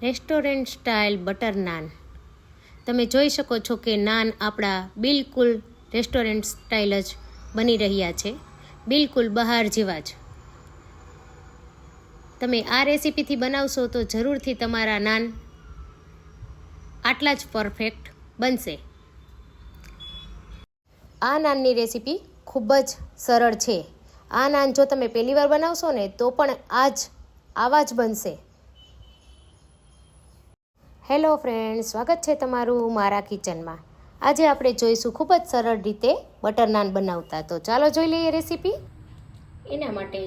Restaurant style butter naan. તમે જોઈ શકો છો કે નાન આપણા બિલકુલ રેસ્ટોરન્ટ સ્ટાઇલ જ બની રહ્યા છે, બિલકુલ બહાર જેવા જ. તમે આ રેસીપીથી બનાવશો તો જરૂરથી તમારા નાન આટલા જ પરફેક્ટ બનશે. આ નાનની રેસીપી ખૂબ જ સરળ છે. આ નાન જો તમે પહેલી વાર બનાવશો ને તો પણ આવા જ બનશે. હેલો ફ્રેન્ડ્સ, સ્વાગત છે તમારું મારા કિચનમાં. આજે આપણે જોઈશું ખૂબ જ સરળ રીતે બટર નાન બનાવતા. તો ચાલો જોઈ લઈએ રેસીપી. એના માટે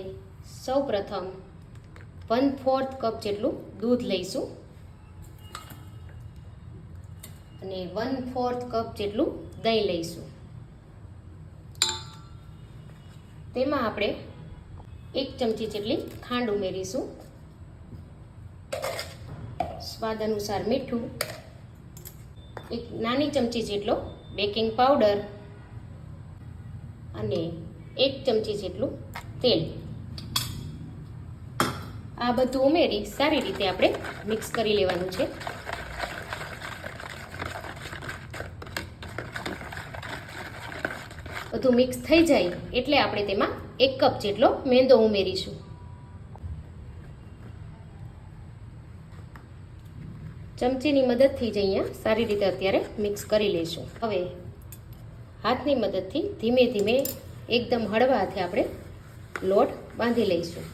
સૌ પ્રથમ 1/4 કપ જેટલું દૂધ લઈશું અને 1/4 કપ જેટલું દહીં લઈશું. તેમાં આપણે 1 ચમચી જેટલી ખાંડ ઉમેરીશું, સ્વાદ અનુસાર મીઠું, 1 નાની ચમચી જેટલો બેકિંગ પાવડર અને 1 ચમચી જેટલું તેલ. આ બધું ઉમેરી સારી રીતે આપણે મિક્સ કરી લેવાનું છે. બધું મિક્સ થઈ જાય એટલે આપણે તેમાં 1 કપ જેટલો મેંદો ઉમેરીશું. ચમચીની મદદથી જ અહીંયા સારી રીતે અત્યારે મિક્સ કરી લઈશું. હવે હાથની મદદથી ધીમે ધીમે એકદમ હળવા હાથે આપણે લોટ બાંધી લઈશું.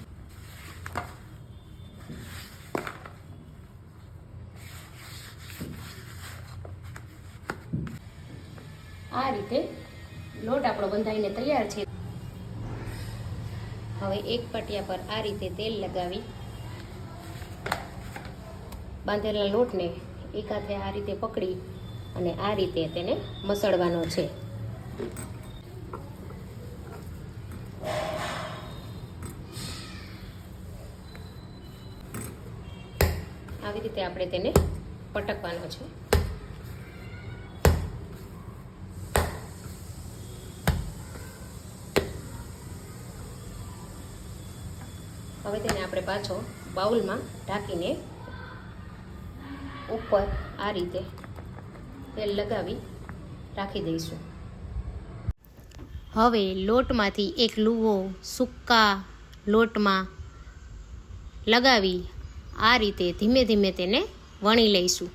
આ રીતે લોટ આપણો બંધાઈને તૈયાર છે. હવે એક પટિયા પર આ રીતે તેલ લગાવી બાંધેલા લોટને એક હાથે આ રીતે પકડી અને આ રીતે તેને મસળવાનો છે. આવી રીતે આપણે તેને પટકવાનો છે. હવે તેને આપણે પાછો બાઉલમાં ઢાંકીને ઉપર આ રીતે તેલ લગાવી રાખી દઈશું. હવે લોટમાંથી એક લુવો સૂકા લોટમાં લગાવી આ રીતે ધીમે ધીમે તેને વણી લઈશું.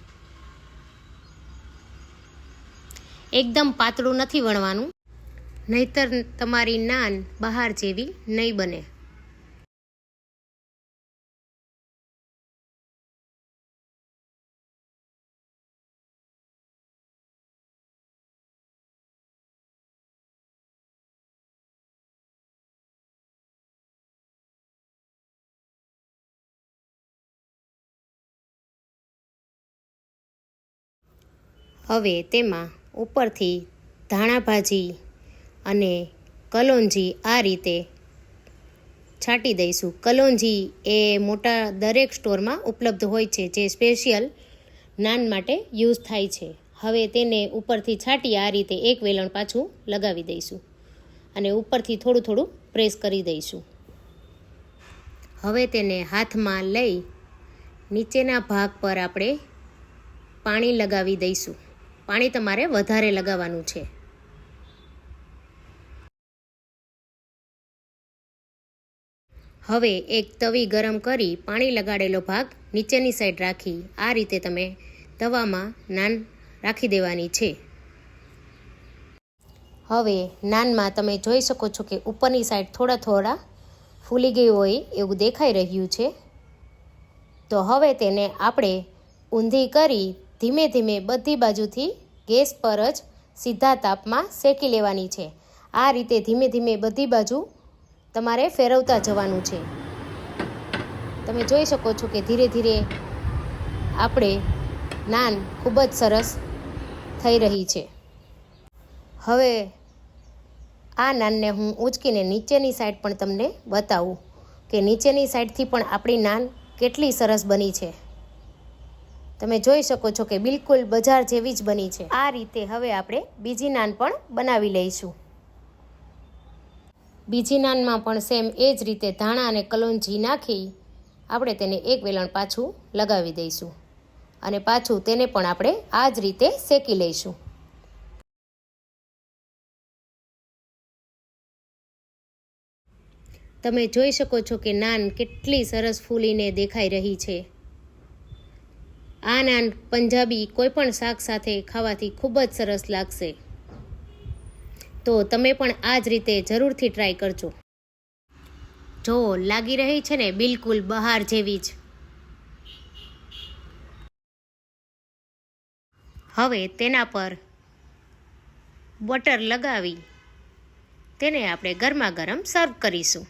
એકદમ પાતળું નથી વણવાનું, નહીતર તમારી નાન બહાર જેવી નહીં બને. હવે તેમાં ઉપરથી ધાણા ભાજી અને કલોંજી આ રીતે છાંટી દઈશું. કલોંજી એ મોટા દરેક સ્ટોરમાં ઉપલબ્ધ હોય છે, જે સ્પેશિયલ નાન માટે યુઝ થાય છે. હવે તેને ઉપરથી છાંટી આ રીતે એક વેલણ પાછું લગાવી દઈશું અને ઉપરથી થોડું થોડું પ્રેસ કરી દઈશું. હવે તેને હાથમાં લઈ નીચેના ભાગ પર આપણે પાણી લગાવી દઈશું. પાણી તમારે વધારે લગાવવાનું છે. હવે એક તવી ગરમ કરી પાણી લગાડેલો ભાગ નીચેની સાઈડ રાખી આ રીતે તમે તવામાં નાન રાખી દેવાની છે. હવે નાનમાં તમે જોઈ શકો છો કે ઉપરની સાઈડ થોડા થોડા ફૂલી ગયું હોય એવું દેખાઈ રહ્યું છે. તો હવે તેને આપણે ઊંધી કરી ધીમે ધીમે બધી બાજુથી ગેસ પર જ સીધા તાપમાં શેકી લેવાની છે. આ રીતે ધીમે ધીમે બધી બાજુ તમારે ફેરવતા જવાનું છે. તમે જોઈ શકો છો કે ધીરે ધીરે આપણે નાન ખૂબ જ સરસ થઈ રહી છે. હવે આ નાનને હું ઊંચકીને નીચેની સાઈડ પણ તમને બતાવું કે નીચેની સાઈડથી પણ આપણી નાન કેટલી સરસ બની છે. તમે જોઈ શકો છો કે બિલકુલ બજાર જેવી જ બની છે. આ રીતે હવે આપણે બીજી નાન પણ બનાવી લઈશું. બીજી નાનમાં પણ સેમ એ જ રીતે ધાણા અને કલોંજી નાખી આપણે તેને એક વેલણ પાછું લગાવી દઈશું અને પાછું તેને પણ આપણે આ જ રીતે શેકી લઈશું. તમે જોઈ શકો છો કે નાન કેટલી સરસ ફૂલીને દેખાઈ રહી છે. આ નાન પંજાબી કોઈ પણ શાક સાથે ખાવાથી ખૂબ જ સરસ લાગશે. તો તમે પણ આ જ રીતે જરૂરથી ટ્રાય કરજો. જો લાગી રહી છે ને બિલકુલ બહાર જેવી જ. હવે તેના પર બટર લગાવી તેને આપણે ગરમા ગરમ સર્વ કરીશું.